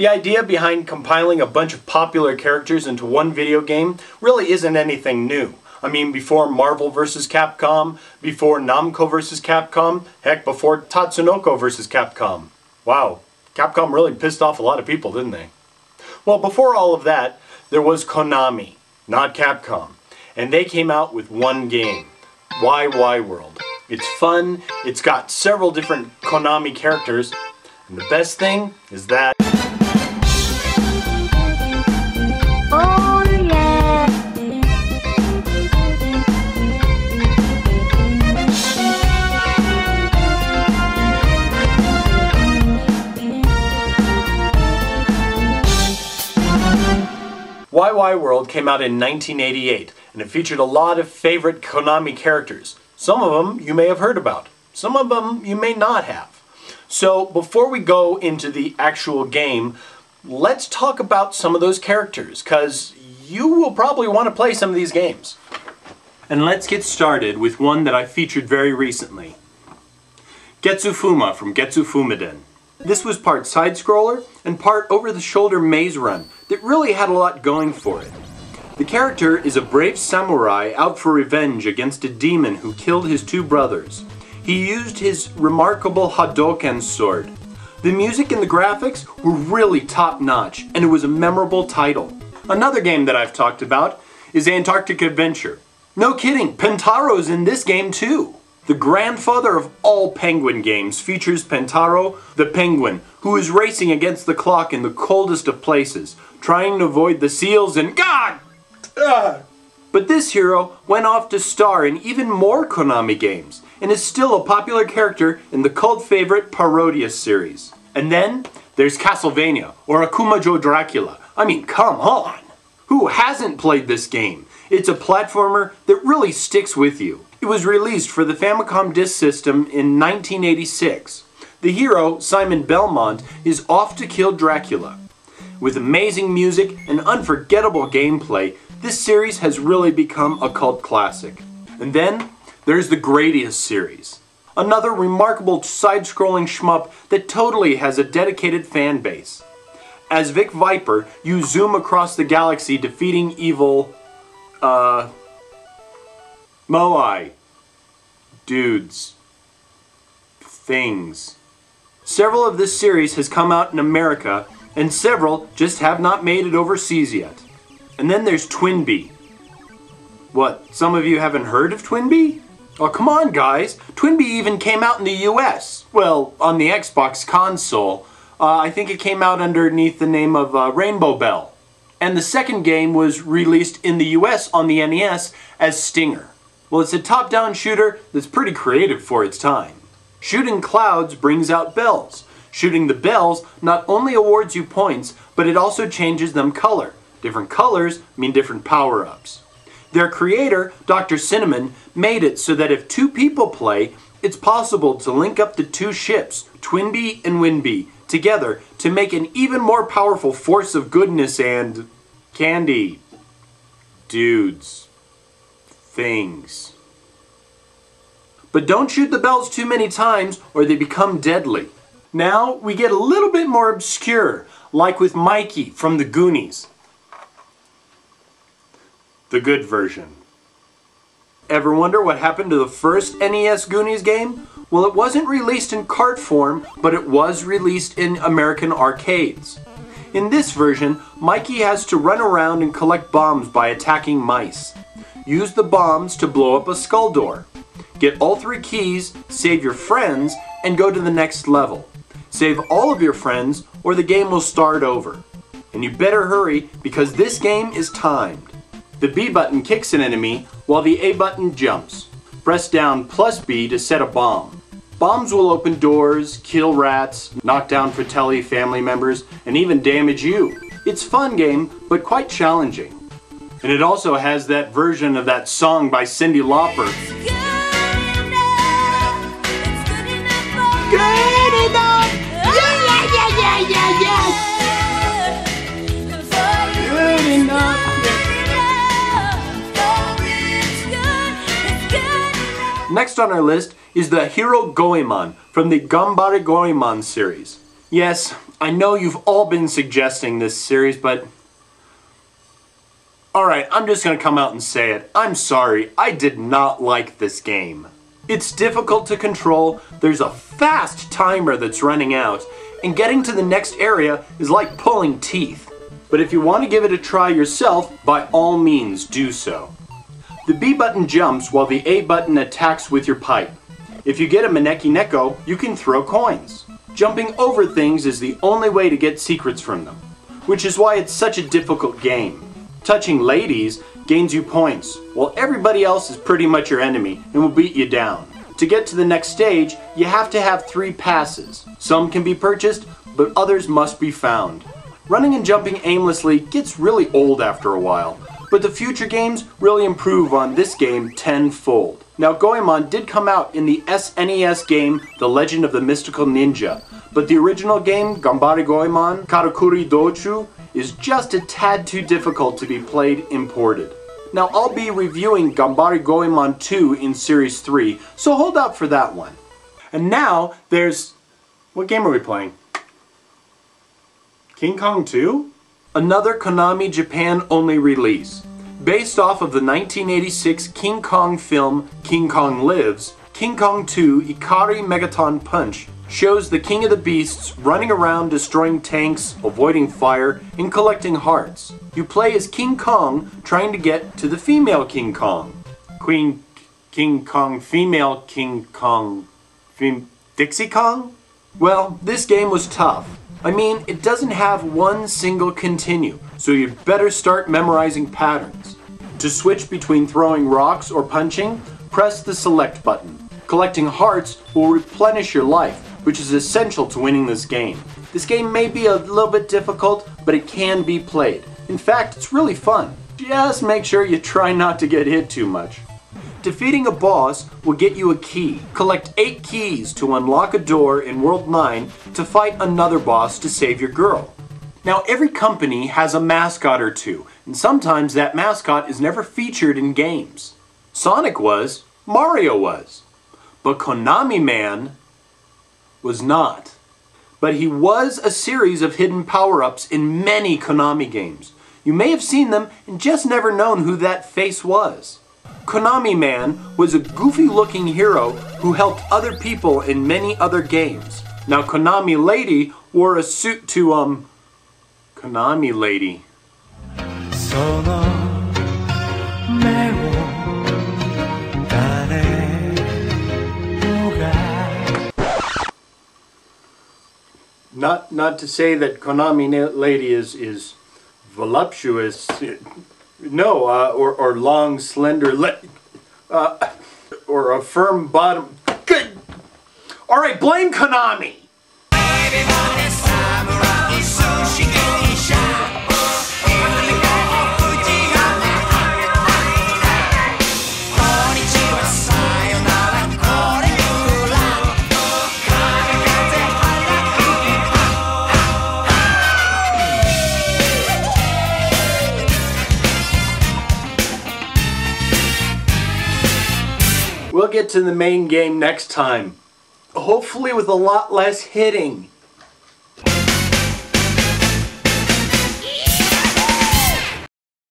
The idea behind compiling a bunch of popular characters into one video game really isn't anything new. I mean, before Marvel vs. Capcom, before Namco vs. Capcom, heck, before Tatsunoko vs. Capcom. Wow, Capcom really pissed off a lot of people, didn't they? Well, before all of that, there was Konami, not Capcom. And they came out with one game, Wai Wai World. It's fun, it's got several different Konami characters, and the best thing is that Wai Wai World came out in 1988, and it featured a lot of favorite Konami characters. Some of them you may have heard about, some of them you may not have. So before we go into the actual game, let's talk about some of those characters, because you will probably want to play some of these games. And let's get started with one that I featured very recently. Getsufuma from Getsu Fumaden. This was part side-scroller and part over-the-shoulder maze run that really had a lot going for it. The character is a brave samurai out for revenge against a demon who killed his two brothers. He used his remarkable Hadoken sword. The music and the graphics were really top-notch, and it was a memorable title. Another game that I've talked about is Antarctic Adventure. No kidding, Pentaro's in this game too! The grandfather of all penguin games features Pentaro, the penguin, who is racing against the clock in the coldest of places, trying to avoid the seals and But this hero went off to star in even more Konami games, and is still a popular character in the cult favorite Parodius series. And then, there's Castlevania, or Akumajo Dracula. I mean, come on! Who hasn't played this game? It's a platformer that really sticks with you. It was released for the Famicom Disk System in 1986. The hero, Simon Belmont, is off to kill Dracula. With amazing music and unforgettable gameplay, this series has really become a cult classic. And then, there's the Gradius series. Another remarkable side-scrolling shmup that totally has a dedicated fan base. As Vic Viper, you zoom across the galaxy defeating evil, Moai. Dudes. Things. Several of this series has come out in America, and several just have not made it overseas yet. And then there's Twinbee. What, some of you haven't heard of Twinbee? Oh, come on guys, Twinbee even came out in the US. Well, on the Xbox console. I think it came out underneath the name of Rainbow Bell. And the second game was released in the US on the NES as Stinger. Well, it's a top-down shooter that's pretty creative for its time. Shooting clouds brings out bells. Shooting the bells not only awards you points, but it also changes them color. Different colors mean different power-ups. Their creator, Dr. Cinnamon, made it so that if two people play, it's possible to link up the two ships, Twinbee and Winbee, together to make an even more powerful force of goodness and candy. Dudes. Things. But don't shoot the bells too many times or they become deadly. Now we get a little bit more obscure, like with Mikey from the Goonies. The good version. Ever wonder what happened to the first NES Goonies game? Well, it wasn't released in cart form, but it was released in American arcades. In this version, Mikey has to run around and collect bombs by attacking mice. Use the bombs to blow up a skull door. Get all 3 keys, save your friends, and go to the next level. Save all of your friends, or the game will start over. And you better hurry, because this game is timed. The B button kicks an enemy, while the A button jumps. Press down +B to set a bomb. Bombs will open doors, kill rats, knock down Fratelli family members, and even damage you. It's a fun game, but quite challenging. And it also has that version of that song by Cyndi Lauper. Good enough! Yeah! Good enough! Next on our list is the Hero Goemon from the Ganbare Goemon series. Yes, I know you've all been suggesting this series, but... Alright, I'm just gonna come out and say it. I'm sorry, I did not like this game. It's difficult to control, there's a fast timer that's running out, and getting to the next area is like pulling teeth. But if you want to give it a try yourself, by all means do so. The B button jumps while the A button attacks with your pipe. If you get a Maneki Neko, you can throw coins. Jumping over things is the only way to get secrets from them, which is why it's such a difficult game. Touching ladies gains you points, while everybody else is pretty much your enemy and will beat you down. To get to the next stage, you have to have 3 passes. Some can be purchased, but others must be found. Running and jumping aimlessly gets really old after a while, but the future games really improve on this game tenfold. Now Goemon did come out in the SNES game The Legend of the Mystical Ninja, but the original game, Ganbare Goemon Karakuri Dochu, is just a tad too difficult to be played imported. Now I'll be reviewing Ganbare Goemon 2 in Series 3, so hold out for that one. And now there's... what game are we playing? King Kong 2? Another Konami Japan only release. Based off of the 1986 King Kong film King Kong Lives, King Kong 2 Ikari Megaton Punch shows the King of the Beasts running around destroying tanks, avoiding fire, and collecting hearts. You play as King Kong trying to get to the female King Kong. Queen King Kong, female King Kong, Dixie Kong? Well, this game was tough. I mean, it doesn't have one single continue, so you'd better start memorizing patterns. To switch between throwing rocks or punching, press the select button. Collecting hearts will replenish your life, which is essential to winning this game. This game may be a little bit difficult, but it can be played. In fact, it's really fun. Just make sure you try not to get hit too much. Defeating a boss will get you a key. Collect 8 keys to unlock a door in World 9 to fight another boss to save your girl. Now every company has a mascot or two, and sometimes that mascot is never featured in games. Sonic was, Mario was, but Konami Man was not. But he was a series of hidden power-ups in many Konami games. You may have seen them and just never known who that face was. Konami Man was a goofy-looking hero who helped other people in many other games. Now Konami Lady wore a suit to, Konami Lady. Not to say that Konami Lady is voluptuous. No, or long, slender, or a firm bottom. Good. All right, blame Konami. We'll get to the main game next time. Hopefully with a lot less hitting.